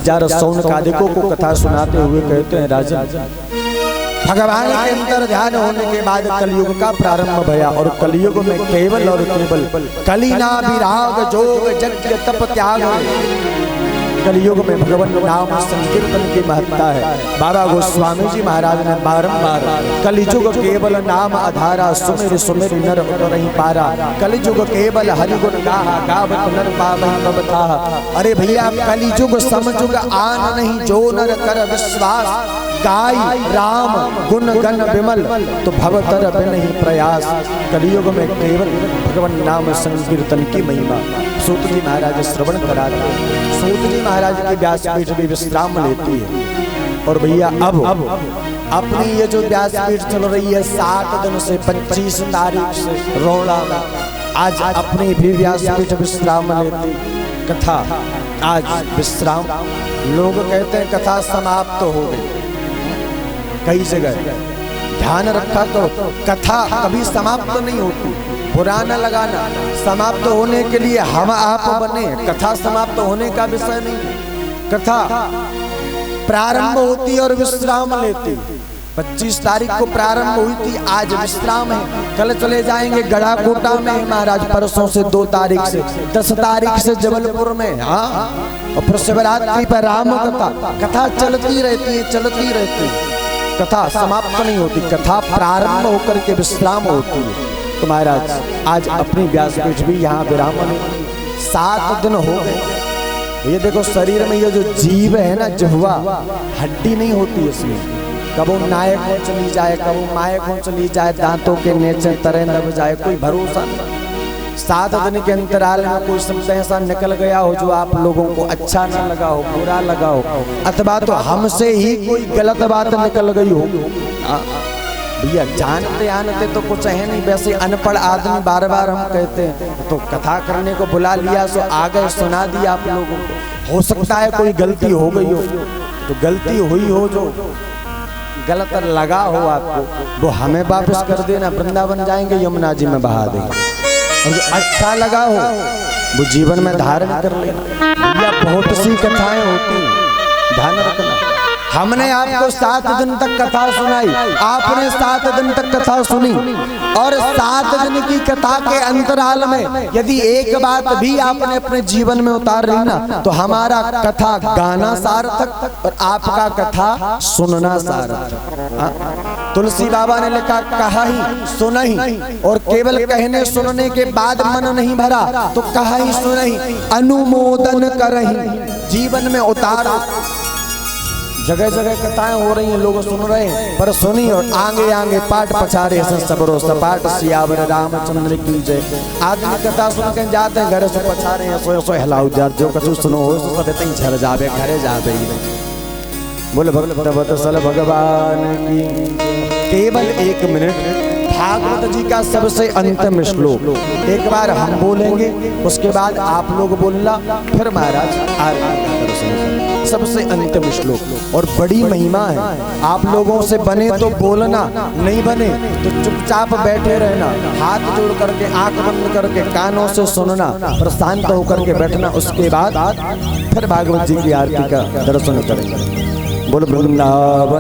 11 सौनकादिकों को कथा सुनाते हुए कहते हैं, राजन भगवान के अंतर ध्यान होने के बाद कलयुग का प्रारंभ भया और कलयुग में केवल और केवल कलिना विराग जोग यज्ञ तप त्याग। कलयुग में भगवान नाम संकीर्तन की महत्ता है। बाबा गोस्वामी जी महाराज ने बारंबार कलियुग केवल नाम आधारा सुमिर सुमिर नर नहीं पारा। कलियुग केवल हरिगुण गाहा गावत नर पावन तब ताहा। अरे भैया कलियुग समजुग आन नहीं जो नर कर विश्वास। गाय राम गुण गण विमल तो भवतर नहीं प्रयास। कलियुग में केवल भगवान नाम संकीर्तन की महिमा सूत जी महाराज श्रवण कराते। सूत जी महाराज की व्यासपीठ भी विश्राम लेती है। और भैया अब अपनी ये जो व्यासपीठ चल रही है 7 दिन से 25 तारीख से रोड़ा आज अपनी भी व्यासपीठ विश्राम लेती। कथा आज विश्राम। लोग कहते हैं कथा समाप्त हो गई। कई जगह ध्यान रखा करो, कथा कभी समाप्त नहीं होती। पुराना लगाना समाप्त होने के लिए हम आप बने, कथा समाप्त होने का विषय नहीं। कथा प्रारंभ होती और विश्राम लेती। 25 तारीख को प्रारंभ हुई थी, आज विश्राम है। कल चले जाएंगे गढ़ाकोटा में महाराज, परसों से 2 तारीख से 10 तारीख से जबलपुर में। हाँ, और फिर शिवरात्रि पर राम कथा चलती रहती है, चलती रहती है। कथा समाप्त नहीं होती, कथा प्रारंभ होकर के विश्राम होती है। तो महाराज आज अपनी व्यासपीठ भी यहाँ विराम में 7 दिन हो गए। ये देखो शरीर में ये जो जीव है ना, जिह्वा हड्डी नहीं होती इसमें। कब वो नायक हो चली जाए, कब वो मायक हो चली जाए, दांतों के नीचे तरह दब जाए, कोई भरोसा नहीं। 7 दिन के अंतराल में कोई शब्द ऐसा निकल गया हो जो आप लोगों को अच्छा ना लगा हो, बुरा लगा हो, अथवा तो हमसे ही कोई गलत बात निकल गई हो। भैया जानते आनते तो कुछ है नहीं। वैसे अनपढ़ आदमी बार बार हम कहते हैं, तो कथा करने को बुला लिया सो आ गए, सुना दिया आप लोगों को। हो सकता है कोई गलती हो गई हो, तो गलती हुई हो जो गलत लगा हो आपको, वो हमें वापस कर देना। वृंदावन जाएंगे, यमुना जी में बहा देंगे। और जो अच्छा लगा हो वो जीवन में धारण कर लेना। भैया बहुत सी कथाएं होती, ध्यान रखना। हमने आपको 7 दिन तक कथा सुनाई, आपने 7 दिन तक कथा सुनी, और 7 दिन की कथा के अंतराल में यदि एक बात भी आपने अपने जीवन में उतार ली ना, तो हमारा कथा गाना सार्थक और आपका कथा सुनना सार्थक। तुलसी बाबा ने लिखा, कहा ही सुना ही, और केवल कहने सुनने के बाद मन नहीं भरा तो कहा ही सुना ही, अनुमोदन करही, जीवन में उतार। जगह जगह कथाएं हो रही हैं, लोग सुन रहे हैं, पर सुनी और आगे आगे पाठ पछारे सबरो सपाट सियावर रामचंद्र की जय। आदमी कथा सुन के जाते हैं, घर से पछारे हैं, सोए सोए हिलाओ जा, जो कछु सुनो हो तो सब तई झर जावे, घरे जावे। बोले भगवत वत्सल भगवान की। केवल 1 मिनट भागवत जी का सबसे अंतिम श्लोक एक बार हम बोलेंगे, उसके बाद आप लोग बोलना, फिर महाराज सबसे अंतिम श्लोक। और बड़ी महिमा है। आप लोगों से बने तो बोलना, नहीं बने तो चुपचाप बैठे रहना, हाथ जोड़ करके आंख बंद करके कानों से सुनना, पर शांत होकर के बैठना। उसके बाद फिर भागवत जी की आरती का दर्शन करेंगे। बोल वृंदावन।